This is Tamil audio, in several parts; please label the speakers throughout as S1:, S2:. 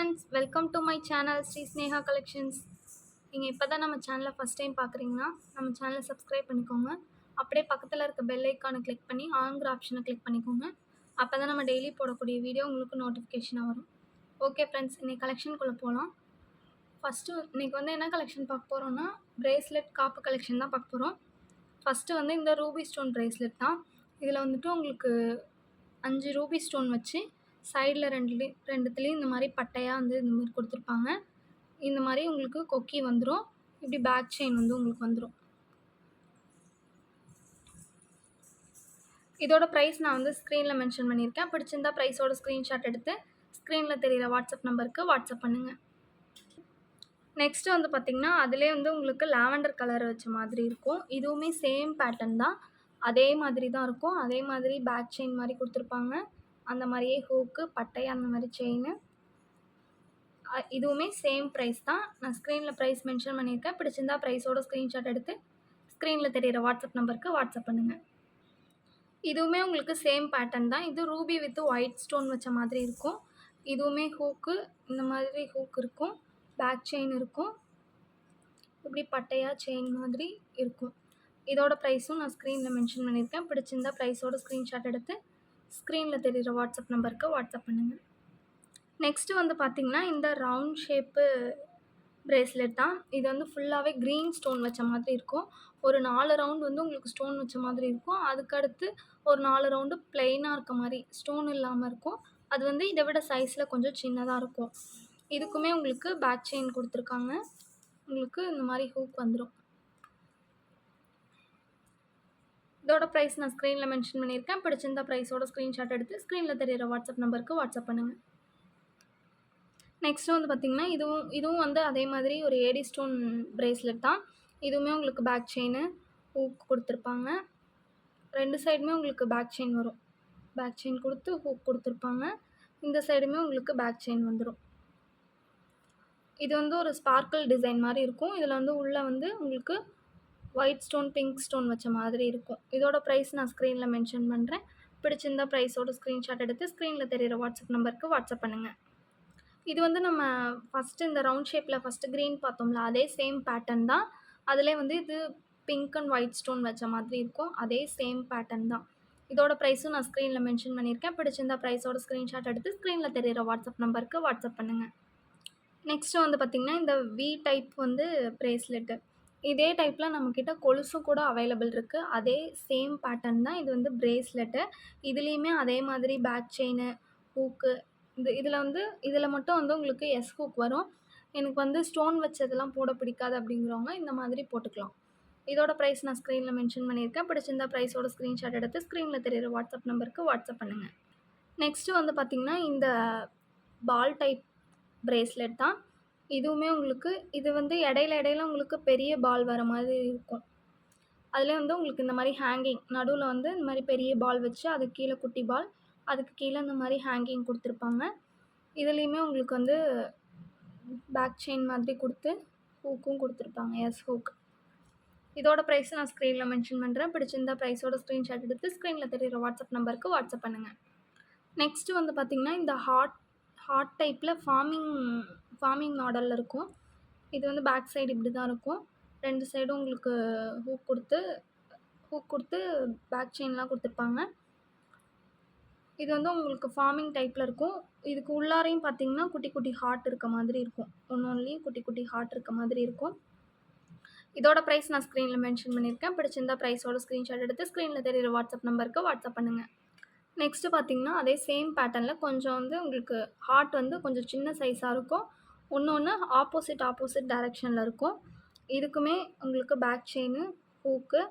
S1: Friends, welcome to my channel Sri Sneha collections. நீங்கள் இப்போ தான் நம்ம சேனலை ஃபஸ்ட் டைம் பார்க்குறீங்கன்னா நம்ம சேனலை சப்ஸ்கிரைப் பண்ணிக்கோங்க. அப்படியே பக்கத்தில் இருக்க பெல் ஐக்கானை கிளிக் பண்ணி ஆங்கிற ஆப்ஷனை கிளிக் பண்ணிக்கோங்க. அப்போ தான் நம்ம டெய்லி போடக்கூடிய வீடியோ உங்களுக்கு நோட்டிஃபிகேஷனாக வரும். ஓகே ஃப்ரெண்ட்ஸ், இன்றைக்கி கலெக்ஷனுக்குள்ளே போகலாம். ஃபஸ்ட்டு இன்றைக்கி வந்து என்ன கலெக்ஷன் பார்க்க போகிறோன்னா பிரேஸ்லெட் காப்பு கலெக்ஷன் தான் பார்க்க போகிறோம். ஃபஸ்ட்டு வந்து இந்த ரூபி ஸ்டோன் பிரேஸ்லெட் தான். இதில் வந்துட்டு உங்களுக்கு 5 ரூபி ஸ்டோன் வச்சு சைடில் ரெண்டுத்துலேயும் இந்த மாதிரி பட்டையாக வந்து இந்த மாதிரி கொடுத்துருப்பாங்க. இந்த மாதிரி உங்களுக்கு கொக்கி வந்துடும். இப்படி பேக் செயின் வந்து உங்களுக்கு வந்துடும். இதோட ப்ரைஸ் நான் வந்து ஸ்க்ரீனில் மென்ஷன் பண்ணியிருக்கேன். பிடிச்சிருந்தா ப்ரைஸோட ஸ்க்ரீன்ஷாட் எடுத்து ஸ்க்ரீனில் தெரிகிற வாட்ஸ்அப் நம்பருக்கு வாட்ஸ்அப் பண்ணுங்கள். நெக்ஸ்ட்டு வந்து பார்த்திங்கன்னா அதிலே வந்து உங்களுக்கு லாவெண்டர் கலர் வச்ச மாதிரி இருக்கும். இதுவுமே சேம் பேட்டர்ன் தான். அதே மாதிரி தான் இருக்கும். அதே மாதிரி பேக் செயின் மாதிரி கொடுத்துருப்பாங்க. அந்த மாதிரியே ஹூக்கு பட்டை அந்த மாதிரி செயின். இதுவுமே சேம் ப்ரைஸ் தான். நான் ஸ்க்ரீனில் ப்ரைஸ் மென்ஷன் பண்ணியிருக்கேன். பிடிச்சிருந்தா ப்ரைஸோட ஸ்க்ரீன்ஷாட் எடுத்து ஸ்க்ரீனில் தெரிகிற வாட்ஸ்அப் நம்பருக்கு வாட்ஸ்அப் பண்ணுங்கள். இதுவுமே உங்களுக்கு சேம் பேட்டர்ன் தான். இது ரூபி வித் ஒயிட் ஸ்டோன் வச்ச மாதிரி இருக்கும். இதுவுமே ஹூக்கு இந்த மாதிரி ஹூக் இருக்கும். பேக் செயின் இருக்கும். இப்படி பட்டையாக செயின் மாதிரி இருக்கும். இதோட ப்ரைஸும் நான் ஸ்க்ரீனில் மென்ஷன் பண்ணியிருக்கேன். பிடிச்சிருந்தா ப்ரைஸோட ஸ்க்ரீன்ஷாட் எடுத்து ஸ்க்ரீனில் தெரிகிற வாட்ஸ்அப் நம்பருக்கு வாட்ஸ்அப் பண்ணுங்கள். நெக்ஸ்ட்டு வந்து பார்த்திங்கன்னா இந்த ரவுண்ட் ஷேப்பு பிரேஸ்லெட் தான். இது வந்து ஃபுல்லாகவே க்ரீன் ஸ்டோன் வச்ச மாதிரி இருக்கும். ஒரு 4 ரவுண்ட் வந்து உங்களுக்கு ஸ்டோன் வச்ச மாதிரி இருக்கும். அதுக்கடுத்து ஒரு 4 ரவுண்டு ப்ளெயினாக இருக்க மாதிரி ஸ்டோன் இல்லாமல் இருக்கும். அது வந்து இதை விட சைஸில் கொஞ்சம் சின்னதாக இருக்கும். இதுக்குமே உங்களுக்கு பேக் செயின் கொடுத்துருக்காங்க. உங்களுக்கு இந்த மாதிரி ஹூக் வந்துடும். இதோட ப்ரைஸ் நான் ஸ்க்ரீனில் மென்ஷன் பண்ணியிருக்கேன். பிடிச்சிருந்த ப்ரைஸோட ஸ்க்ரீன்ஷாட் எடுத்து ஸ்க்ரீனில் தெரிகிற வாட்ஸ்அப் நம்பருக்கு வாட்ஸ்அப் பண்ணுங்கள். நெக்ஸ்ட்டு வந்து பார்த்திங்கன்னா இதுவும் வந்து அதே மாதிரி ஒரு ஏடி ஸ்டோன் பிரேஸ்லெட் தான். இதுவுமே உங்களுக்கு பேக் செயினு ஹூக் கொடுத்துருப்பாங்க. 2 சைடுமே உங்களுக்கு பேக் செயின் வரும். பேக் செயின் கொடுத்து ஹூக் கொடுத்துருப்பாங்க. இந்த சைடுமே உங்களுக்கு பேக் செயின் வந்துடும். இது வந்து ஒரு ஸ்பார்க்கிள் டிசைன் மாதிரி இருக்கும். இதில் வந்து உள்ளே வந்து உங்களுக்கு ஒயிட் ஸ்டோன் பிங்க் ஸ்டோன் வச்ச மாதிரி இருக்கும். இதோட ப்ரைஸ் நான் ஸ்க்ரீனில் மென்ஷன் பண்ணுறேன். பிடிச்சிருந்தா ப்ரைஸோட ஸ்க்ரீன்ஷாட் எடுத்து ஸ்க்ரீனில் தெரிகிற வாட்ஸ்அப் நம்பருக்கு வாட்ஸ்அப் பண்ணுங்கள். இது வந்து நம்ம ஃபஸ்ட்டு இந்த ரவுண்ட் ஷேப்பில் ஃபஸ்ட்டு க்ரீன் பார்த்தோம்ல, அதே சேம் பேட்டர்ன் தான். அதிலே வந்து இது பிங்க் அண்ட் ஒயிட் ஸ்டோன் வச்ச மாதிரி இருக்கும். அதே சேம் பேட்டர்ன் தான். இதோட ப்ரைஸும் நான் ஸ்க்ரீனில் மென்ஷன் பண்ணியிருக்கேன். பிடிச்சிருந்தா ப்ரைஸோட ஸ்க்ரீன்ஷாட் எடுத்து ஸ்க்ரீனில் தெரிகிற வாட்ஸ்அப் நம்பருக்கு வாட்ஸ்அப் பண்ணுங்கள். நெக்ஸ்ட்டு வந்து பார்த்திங்கன்னா இந்த வி டைப் வந்து பிரேஸ்லெட்டு. இதே டைப்பில் நம்மக்கிட்ட கொலுசும் கூட அவைலபிள் இருக்குது. அதே சேம் பேட்டர்ன் தான். இது வந்து பிரேஸ்லெட்டு. இதுலேயுமே அதே மாதிரி பேக் செயினு ஹூக்கு இதில் மட்டும் வந்து உங்களுக்கு எஸ் ஹூக் வரும். எனக்கு வந்து ஸ்டோன் வச்சதெல்லாம் போட பிடிக்காது அப்படிங்கிறவங்க இந்த மாதிரி போட்டுக்கலாம். இதோட ப்ரைஸ் நான் ஸ்க்ரீனில் மென்ஷன் பண்ணியிருக்கேன். பிடிச்சிருந்தா ப்ரைஸோட ஸ்க்ரீன்ஷாட் எடுத்து ஸ்க்ரீனில் தெரிகிற வாட்ஸ்அப் நம்பருக்கு வாட்ஸ்அப் பண்ணுங்கள். நெக்ஸ்ட்டு வந்து பார்த்திங்கன்னா இந்த பால் டைப் பிரேஸ்லெட் தான். இதுவுமே உங்களுக்கு இது வந்து இடையில உங்களுக்கு பெரிய பால் வர மாதிரி இருக்கும். அதில் வந்து உங்களுக்கு இந்த மாதிரி ஹேங்கிங் நடுவில் வந்து இந்த மாதிரி பெரிய பால் வச்சு அதுக்கு கீழே குட்டி பால், அதுக்கு கீழே இந்த மாதிரி ஹேங்கிங் கொடுத்துருப்பாங்க. இதுலேயுமே உங்களுக்கு வந்து பேக் செயின் மாதிரி கொடுத்து ஹூக்கும் கொடுத்துருப்பாங்க, எஸ் ஹூக். இதோட ப்ரைஸ் நான் ஸ்க்ரீனில் மென்ஷன் பண்ணுறேன். பிடிச்சிருந்தா ப்ரைஸோட ஸ்க்ரீன்ஷாட் எடுத்து ஸ்க்ரீனில் தெரிகிற வாட்ஸ்அப் நம்பருக்கு வாட்ஸ்அப் பண்ணுங்கள். நெக்ஸ்ட்டு வந்து பார்த்திங்கன்னா இந்த ஹார்ட் டைப்பில் ஃபார்மிங் மாடலில் இருக்கும். இது வந்து பேக் சைடு இப்படி தான் இருக்கும். 2 சைடும் உங்களுக்கு ஹூக் கொடுத்து பேக் செயின்லாம் கொடுத்துருப்பாங்க. இது வந்து உங்களுக்கு ஃபார்மிங் டைப்பில் இருக்கும். இதுக்கு உள்ளாரையும் பார்த்திங்கன்னா குட்டி குட்டி ஹார்ட் இருக்க மாதிரி இருக்கும். ஒன்றுலேயும் குட்டி குட்டி ஹார்ட் இருக்க மாதிரி இருக்கும். இதோட ப்ரைஸ் நான் ஸ்க்ரீனில் மென்ஷன் பண்ணியிருக்கேன். பிடிச்சிருந்தா ப்ரைஸோட ஸ்க்ரீன்ஷாட் எடுத்து ஸ்க்ரீனில் தெரிகிற வாட்ஸ்அப் நம்பருக்கு வாட்ஸ்அப் பண்ணுங்கள். நெக்ஸ்ட்டு பார்த்திங்கன்னா அதே சேம் பேட்டர்னில் கொஞ்சம் வந்து உங்களுக்கு ஹார்ட் வந்து கொஞ்சம் சின்ன சைஸாக இருக்கும். ஒன்று ஆப்போசிட் டைரெக்ஷனில் இருக்கும். இதுக்குமே உங்களுக்கு பேக் செயினு ஹூக்கு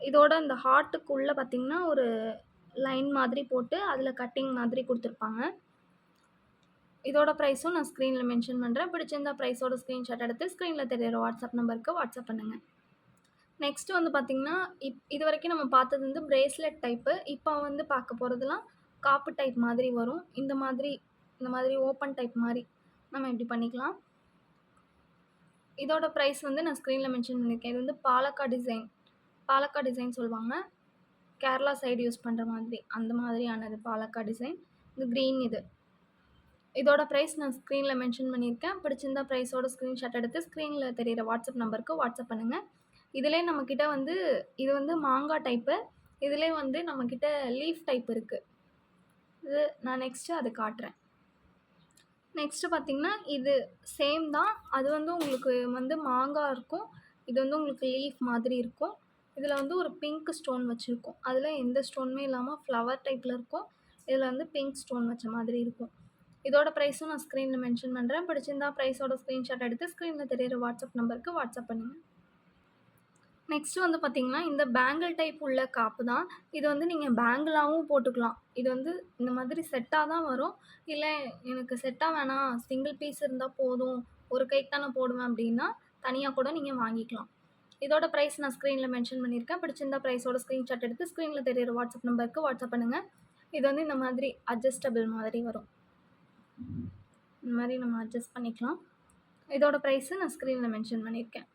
S1: இதோட இந்த ஹார்ட்டுக்குள்ளே பார்த்திங்கன்னா ஒரு லைன் மாதிரி போட்டு அதில் கட்டிங் மாதிரி கொடுத்துருப்பாங்க. இதோட ப்ரைஸும் நான் ஸ்க்ரீனில் மென்ஷன் பண்ணுறேன். பிடிச்சிருந்தா ப்ரைஸோட ஸ்க்ரீன்ஷாட் எடுத்து ஸ்க்ரீனில் தெரிகிற வாட்ஸ்அப் நம்பருக்கு வாட்ஸ்அப் பண்ணுங்கள். நெக்ஸ்ட்டு வந்து பார்த்திங்கன்னா இது வரைக்கும் நம்ம பார்த்தது வந்து பிரேஸ்லெட் டைப்பு. இப்போ வந்து பார்க்க போகிறதுலாம் காப்பு டைப் மாதிரி வரும். இந்த மாதிரி ஓப்பன் டைப் மாதிரி நம்ம இப்படி பண்ணிக்கலாம். இதோட ப்ரைஸ் வந்து நான் ஸ்க்ரீனில் மென்ஷன் பண்ணியிருக்கேன். இது வந்து பாலக்கா டிசைன் சொல்லுவாங்க. கேரளா சைடு யூஸ் பண்ணுற மாதிரி அந்த மாதிரியானது பாலக்கா டிசைன். இது க்ரீன். இதோட பிரைஸ் நான் ஸ்க்ரீன்ல மென்ஷன் பண்ணியிருக்கேன். பிடிச்சிருந்தா பிரைஸோட ஸ்க்ரீன்ஷாட் எடுத்து ஸ்க்ரீன்ல தெரியிற வாட்ஸ்அப் நம்பருக்கு வாட்ஸ்அப் பண்ணுங்க. இதிலயே நம்மகிட்ட வந்து இது வந்து மாங்கா டைப்பு. இதிலயே வந்து நம்மகிட்ட லீஃப் டைப் இருக்கு. இது நான் நெக்ஸ்ட்டு அது காட்டுறேன். நெக்ஸ்ட்டு பார்த்தீங்கன்னா, இது சேம் தான். அது வந்து உங்களுக்கு வந்து மாங்கா இருக்கும். இது வந்து உங்களுக்கு லீஃப் மாதிரி இருக்கும். இதில வந்து ஒரு பிங்க் ஸ்டோன் வச்சிருக்கோம். அதில எந்த ஸ்டோனுமே இல்லாம ஃப்ளவர் டைப்ல இருக்கும். இதில வந்து பிங்க் ஸ்டோன் வச்ச மாதிரி இருக்கும். இதோட பிரைஸும் நான் ஸ்க்ரீன்ல மென்ஷன் பண்றேன். பிடிச்சிருந்தா பிரைஸோட ஸ்க்ரீன்ஷாட் எடுத்து ஸ்க்ரீன்ல தெரியிற வாட்ஸ்அப் நம்பருக்கு வாட்ஸ்அப் பண்ணுங்க. நெக்ஸ்ட்டு வந்து பார்த்தீங்கன்னா, இந்த பேங்கிள் டைப் உள்ள காப்பு தான். இது வந்து நீங்க பேங்கிளாவும் போட்டுக்கலாம். இது வந்து இந்த மாதிரி செட்டா தான் வரும். இல்ல எனக்கு செட்டா வேணாம், சிங்கிள் பீஸ் இருந்தா போதும், ஒரு கைக்கு தான் நான் போடுவேன் அப்டின்னா, தனியா கூட நீங்க வாங்கிக்கலாம். இதோட பிரைஸ் நான் ஸ்க்ரீன்ல மென்ஷன் பண்ணியிருக்கேன். பிடிச்சிருந்தா பிரைஸோட ஸ்க்ரீன்ஷாட் எடுத்து ஸ்க்ரீன்ல தெரியிற வாட்ஸ்அப் நம்பருக்கு வாட்ஸ்அப் பண்ணுங்க. இது வந்து இந்த மாதிரி அட்ஜஸ்டபிள் மாதிரி வரும். இந்த மாரி நம்ம அட்ஜஸ்ட் பண்ணிக்கலாம். இதோட பிரைஸு நான் ஸ்க்ரீன்ல மென்ஷன் பண்ணியிருக்கேன்.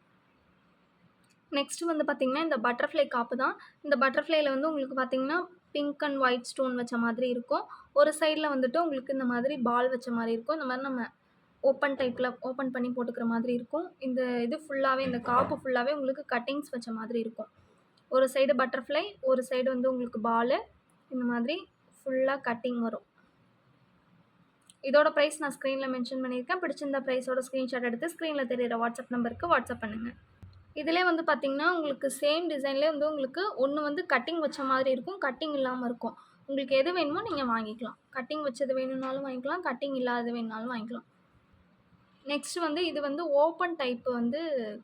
S1: நெக்ஸ்ட்டு வந்து பார்த்தீங்கன்னா, இந்த பட்டர்ஃப்ளை காப்பு தான். இந்த பட்டர்ஃப்ளைல வந்து உங்களுக்கு பார்த்தீங்கன்னா, பிங்க் அண்ட் ஒயிட் ஸ்டோன் வச்ச மாதிரி இருக்கும். ஒரு சைட்ல வந்துட்டு உங்களுக்கு இந்த மாதிரி பால் வச்ச மாரி இருக்கும். இந்த மாரி நம்ம ஓப்பன் டைப்ல ஓப்பன் பண்ணி போட்டுக்கிற மாதிரி இருக்கும். இந்த இது ஃபுல்லாவே இந்த காப்பு ஃபுல்லாவே உங்களுக்கு கட்டிங்ஸ் வச்ச மாதிரி இருக்கும். ஒரு சைடு பட்டர்ஃப்ளை, ஒரு சைடு வந்து உங்களுக்கு பாலு. இந்த மாதிரி ஃபுல்லா கட்டிங் வரும். இதோட பிரைஸ் நான் ஸ்க்ரீன்ல மென்ஷன் பண்ணியிருக்கேன். பிடிச்சிருந்தா பிரைஸோட ஸ்க்ரீன்ஷாட் எடுத்து ஸ்க்ரீன்ல தெரியிற வாட்ஸ்அப் நம்பருக்கு வாட்ஸ்அப் பண்ணுங்க. இதிலே வந்து பார்த்தீங்கன்னா, உங்களுக்கு சேம் டிசைன்லேயே வந்து உங்களுக்கு ஒண்ணு வந்து கட்டிங் வச்ச மாதிரி இருக்கும். கட்டிங் இல்லாம இருக்கும். உங்களுக்கு எது வேணுமோ நீங்க வாங்கிக்கலாம். கட்டிங் வச்சது வேணும்னாலும் வாங்கிக்கலாம். கட்டிங் இல்லாதது வேணும்னாலும் வாங்கிக்கலாம். நெக்ஸ்ட் வந்து இது வந்து ஓப்பன் டைப் வந்து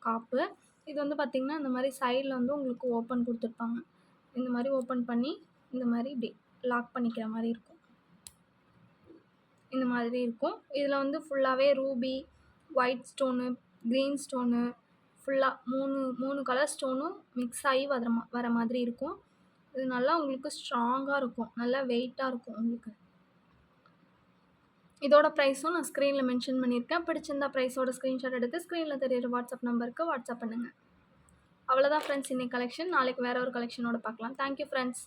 S1: காப்பு. இது வந்து பார்த்தீங்கன்னா, இந்த மாரி சைட்ல வந்து உங்களுக்கு ஓப்பன் குடுத்துருப்பாங்க. இந்த மாரி ஓப்பன் பண்ணி, இந்த மாரி இப்டி லாக் பண்ணிக்கிற மாரி இருக்கும். இந்த மாதிரி இருக்கும். இதில வந்து ஃபுல்லாவே Ruby, white stone, green stone ஃபுல்லா 3 கலர் ஸ்டோனும் மிக்ஸ் ஆகி வர மாதிரி இருக்கும். இது நல்லா உங்களுக்கு ஸ்ட்ராங்கா இருக்கும். நல்லா வெயிட்டா இருக்கும் உங்களுக்கு. இதோட பிரைஸும் நான் ஸ்க்ரீன்ல மென்ஷன் பண்ணியிருக்கேன். பிடிச்சிருந்தா பிரைஸோட ஸ்க்ரீன்ஷாட் எடுத்து ஸ்க்ரீன்ல தெரியிற வாட்ஸ்அப் நம்பருக்கு வாட்ஸ்அப் பண்ணுங்க. அவ்வளோதான் ஃப்ரெண்ட்ஸ் இன்னைக்கு கலெக்ஷன். நாளைக்கு வேற ஒரு கலெக்ஷனோட பார்க்கலாம். Thank you friends.